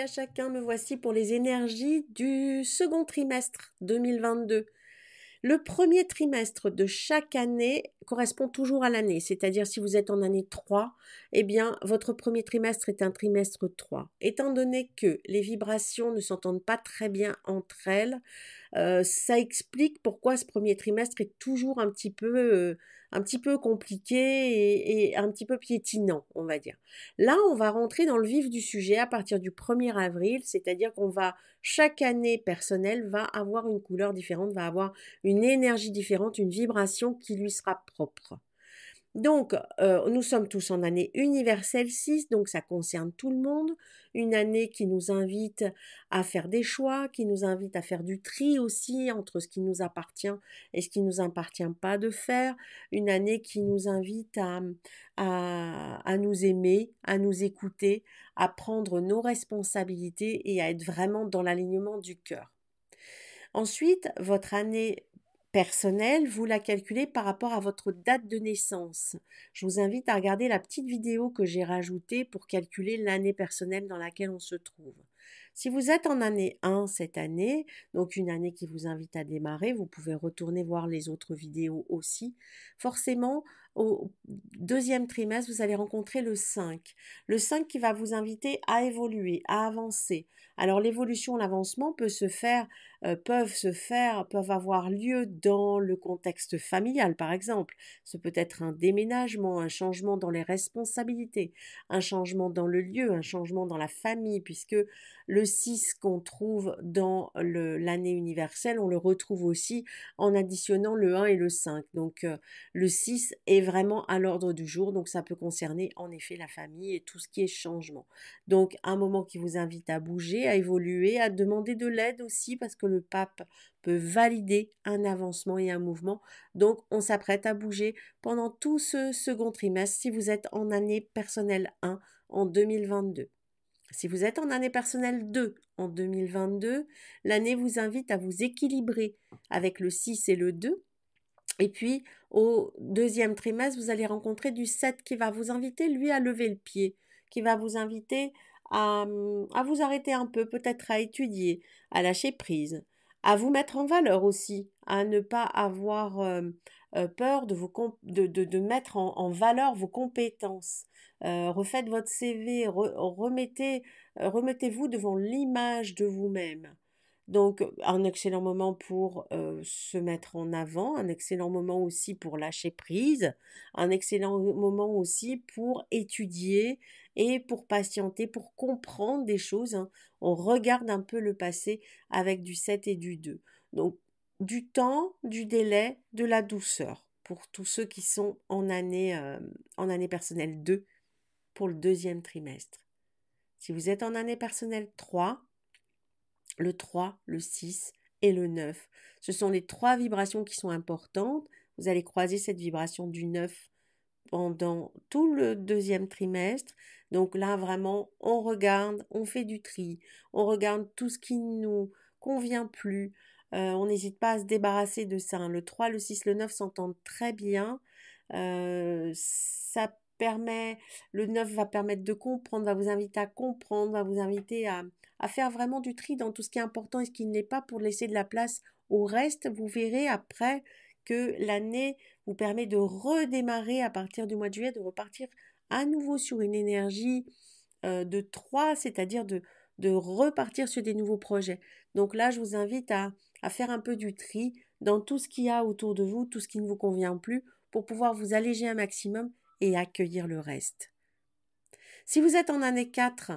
et à chacun, me voici pour les énergies du second trimestre 2022. Le premier trimestre de chaque année correspond toujours à l'année, c'est-à-dire si vous êtes en année 3, eh bien votre premier trimestre est un trimestre 3. Étant donné que les vibrations ne s'entendent pas très bien entre elles, ça explique pourquoi ce premier trimestre est toujours un petit peu compliqué et un petit peu piétinant, on va dire. Là, on va rentrer dans le vif du sujet à partir du 1er avril, c'est-à-dire qu'on va, chaque année personnelle va avoir une couleur différente, va avoir une énergie différente, une vibration qui lui sera propre. Donc, nous sommes tous en année universelle 6, donc ça concerne tout le monde. Une année qui nous invite à faire des choix, qui nous invite à faire du tri aussi entre ce qui nous appartient et ce qui nous appartient pas de faire. Une année qui nous invite à nous aimer, à nous écouter, à prendre nos responsabilités et à être vraiment dans l'alignement du cœur. Ensuite, votre année personnelle, vous la calculez par rapport à votre date de naissance. Je vous invite à regarder la petite vidéo que j'ai rajoutée pour calculer l'année personnelle dans laquelle on se trouve. Si vous êtes en année 1 cette année, donc une année qui vous invite à démarrer, vous pouvez retourner voir les autres vidéos aussi. Forcément, au deuxième trimestre, vous allez rencontrer le 5. Le 5 qui va vous inviter à évoluer, à avancer. Alors l'évolution, l'avancement peuvent avoir lieu dans le contexte familial, par exemple. Ce peut être un déménagement, un changement dans les responsabilités, un changement dans le lieu, un changement dans la famille, puisque le 6 qu'on trouve dans l'année universelle, on le retrouve aussi en additionnant le 1 et le 5. Donc le 6 est vraiment à l'ordre du jour, donc ça peut concerner en effet la famille et tout ce qui est changement. Donc un moment qui vous invite à bouger, à évoluer, à demander de l'aide aussi, parce que le pape peut valider un avancement et un mouvement. Donc on s'apprête à bouger pendant tout ce second trimestre si vous êtes en année personnelle 1 en 2022. Si vous êtes en année personnelle 2 en 2022, l'année vous invite à vous équilibrer avec le 6 et le 2. Et puis, au deuxième trimestre, vous allez rencontrer du 7 qui va vous inviter, lui, à lever le pied, qui va vous inviter à vous arrêter un peu, peut-être à étudier, à lâcher prise, à vous mettre en valeur aussi, à ne pas avoir peur de, de mettre en valeur vos compétences. Refaites votre CV, remettez-vous devant l'image de vous-même. Donc, un excellent moment pour se mettre en avant, un excellent moment aussi pour lâcher prise, un excellent moment aussi pour étudier et pour patienter, pour comprendre des choses, hein. On regarde un peu le passé avec du 7 et du 2. Donc, du temps, du délai, de la douceur pour tous ceux qui sont en année personnelle 2 pour le deuxième trimestre. Si vous êtes en année personnelle 3, le 3, le 6 et le 9. Ce sont les trois vibrations qui sont importantes. Vous allez croiser cette vibration du 9 pendant tout le deuxième trimestre. Donc là, vraiment, on regarde, on fait du tri, on regarde tout ce qui ne nous convient plus. On n'hésite pas à se débarrasser de ça, hein. Le 3, le 6, le 9 s'entendent très bien. Ça permet, le 9 va permettre de comprendre, va vous inviter à comprendre, va vous inviter à faire vraiment du tri dans tout ce qui est important et ce qui ne l'est pas pour laisser de la place au reste. Vous verrez après que l'année vous permet de redémarrer à partir du mois de juillet, de repartir à nouveau sur une énergie de 3, c'est-à-dire de repartir sur des nouveaux projets. Donc là, je vous invite à faire un peu du tri dans tout ce qu'il y a autour de vous, tout ce qui ne vous convient plus, pour pouvoir vous alléger un maximum et accueillir le reste. Si vous êtes en année 4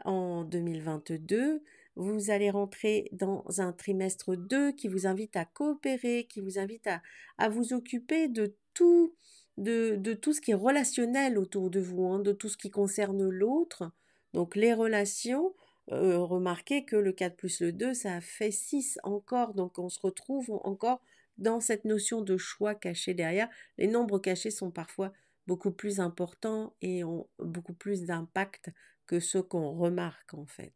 en 2022, vous allez rentrer dans un trimestre 2 qui vous invite à coopérer, qui vous invite à vous occuper de tout ce qui est relationnel autour de vous, hein, de tout ce qui concerne l'autre. Donc les relations, remarquez que le 4 plus le 2, ça fait 6 encore. Donc on se retrouve encore dans cette notion de choix caché derrière. Les nombres cachés sont parfois beaucoup plus importants et ont beaucoup plus d'impact que ceux qu'on remarque en fait.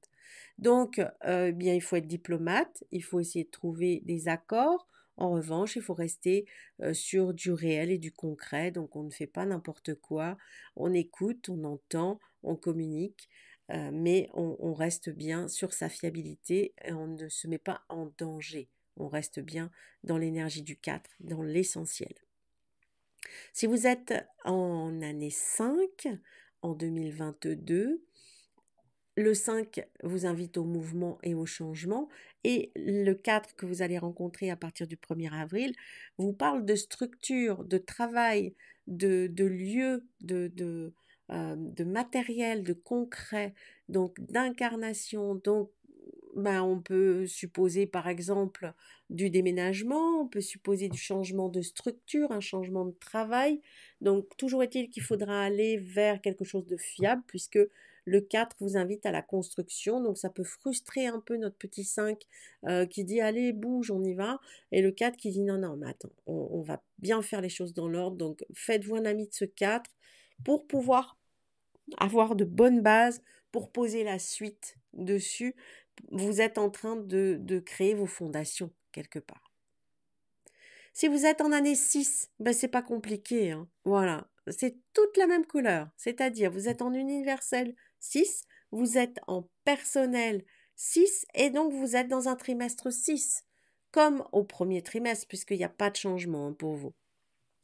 Donc, bien, il faut être diplomate, il faut essayer de trouver des accords. En revanche, il faut rester sur du réel et du concret. Donc, on ne fait pas n'importe quoi. On écoute, on entend, on communique. mais on reste bien sur sa fiabilité et on ne se met pas en danger. On reste bien dans l'énergie du 4, dans l'essentiel. Si vous êtes en année 5, en 2022, le 5 vous invite au mouvement et au changement et le 4 que vous allez rencontrer à partir du 1er avril vous parle de structure, de travail, de lieu, de matériel, de concret, donc d'incarnation. Donc, on peut supposer par exemple du déménagement, on peut supposer du changement de structure, un changement de travail. Donc, toujours est-il qu'il faudra aller vers quelque chose de fiable puisque le 4 vous invite à la construction, donc ça peut frustrer un peu notre petit 5 qui dit allez, bouge, on y va. Et le 4 qui dit non, non, mais attends, on va bien faire les choses dans l'ordre. Donc faites-vous un ami de ce 4 pour pouvoir avoir de bonnes bases, pour poser la suite dessus. Vous êtes en train de créer vos fondations quelque part. Si vous êtes en année 6, ben c'est pas compliqué, hein. Voilà, c'est toute la même couleur. C'est-à-dire, vous êtes en universel 6, vous êtes en personnel 6, et donc vous êtes dans un trimestre 6, comme au premier trimestre, puisqu'il n'y a pas de changement, hein, pour vous.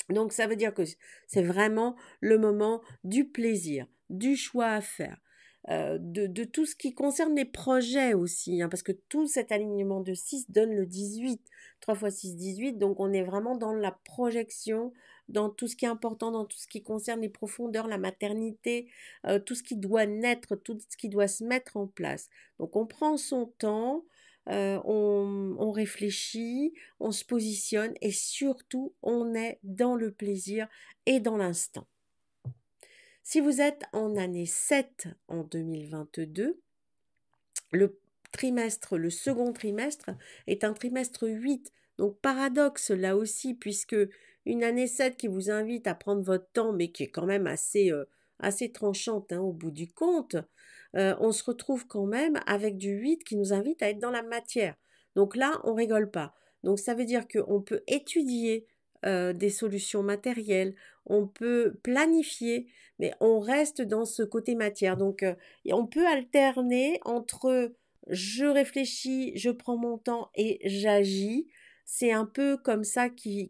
Donc ça veut dire que c'est vraiment le moment du plaisir, du choix à faire, de tout ce qui concerne les projets aussi, hein, parce que tout cet alignement de 6 donne le 18. 3 fois 6, 18, donc on est vraiment dans la projection, dans tout ce qui est important, dans tout ce qui concerne les profondeurs, la maternité, tout ce qui doit naître, tout ce qui doit se mettre en place. Donc on prend son temps, on réfléchit, on se positionne et surtout on est dans le plaisir et dans l'instant. Si vous êtes en année 7 en 2022, le second trimestre est un trimestre 8. Donc paradoxe là aussi, puisque une année 7 qui vous invite à prendre votre temps, mais qui est quand même assez tranchante, hein, au bout du compte, on se retrouve quand même avec du 8 qui nous invite à être dans la matière. Donc là, on rigole pas. Donc ça veut dire qu'on peut étudier des solutions matérielles, on peut planifier, mais on reste dans ce côté matière. Donc on peut alterner entre je réfléchis, je prends mon temps et j'agis. C'est un peu comme ça qu'il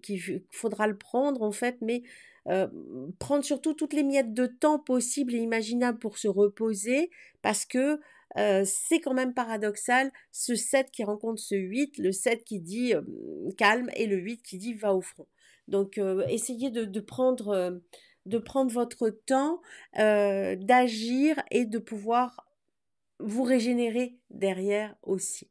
faudra le prendre en fait, mais euh, prendre surtout toutes les miettes de temps possibles et imaginables pour se reposer, parce que c'est quand même paradoxal, ce 7 qui rencontre ce 8, le 7 qui dit calme et le 8 qui dit va au front. Donc essayez de prendre votre temps, d'agir et de pouvoir vous régénérer derrière aussi.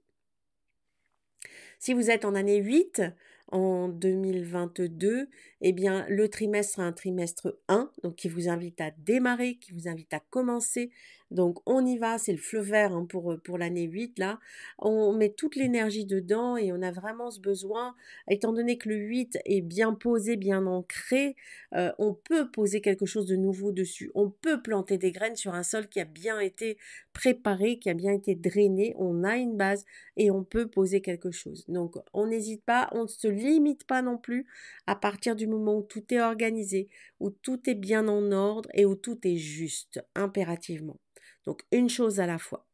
Si vous êtes en année 8, en 2022, eh bien, le trimestre sera un trimestre 1, donc qui vous invite à démarrer, qui vous invite à commencer. Donc, on y va, c'est le feu vert, hein, pour l'année 8, là. On met toute l'énergie dedans et on a vraiment ce besoin, étant donné que le 8 est bien posé, bien ancré, on peut poser quelque chose de nouveau dessus. On peut planter des graines sur un sol qui a bien été préparé, qui a bien été drainé. On a une base et on peut poser quelque chose. Donc, on n'hésite pas, on ne se limite pas non plus à partir du moment où tout est organisé, où tout est bien en ordre et où tout est juste, impérativement. Donc, une chose à la fois.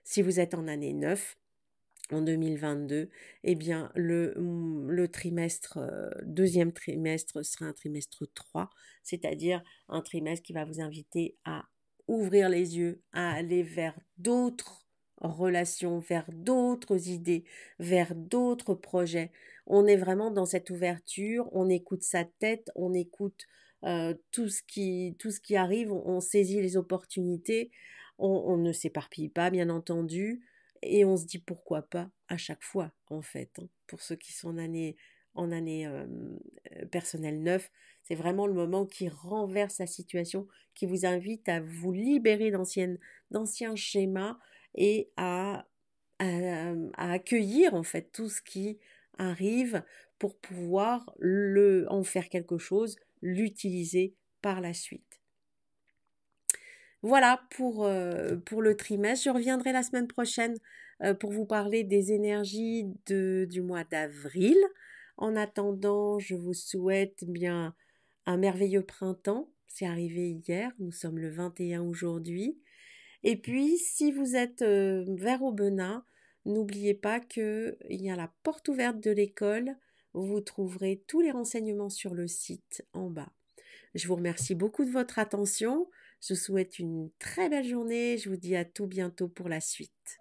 Si vous êtes en année 9, en 2022, eh bien, le trimestre, deuxième trimestre sera un trimestre 3, c'est-à-dire un trimestre qui va vous inviter à ouvrir les yeux, à aller vers d'autres relations, vers d'autres idées, vers d'autres projets. On est vraiment dans cette ouverture, on écoute sa tête, on écoute tout ce qui arrive, on saisit les opportunités, on ne s'éparpille pas, bien entendu, et on se dit pourquoi pas à chaque fois, en fait, hein. Pour ceux qui sont en année personnelle 9, c'est vraiment le moment qui renverse la situation, qui vous invite à vous libérer d'anciens schémas et à accueillir en fait tout ce qui arrive pour pouvoir en faire quelque chose, l'utiliser par la suite. Voilà pour le trimestre. Je reviendrai la semaine prochaine pour vous parler des énergies du mois d'avril. En attendant, je vous souhaite bien un merveilleux printemps. C'est arrivé hier, nous sommes le 21 aujourd'hui. Et puis, si vous êtes vers Aubenas, n'oubliez pas qu'il y a la porte ouverte de l'école. Vous trouverez tous les renseignements sur le site en bas. Je vous remercie beaucoup de votre attention. Je vous souhaite une très belle journée. Je vous dis à tout bientôt pour la suite.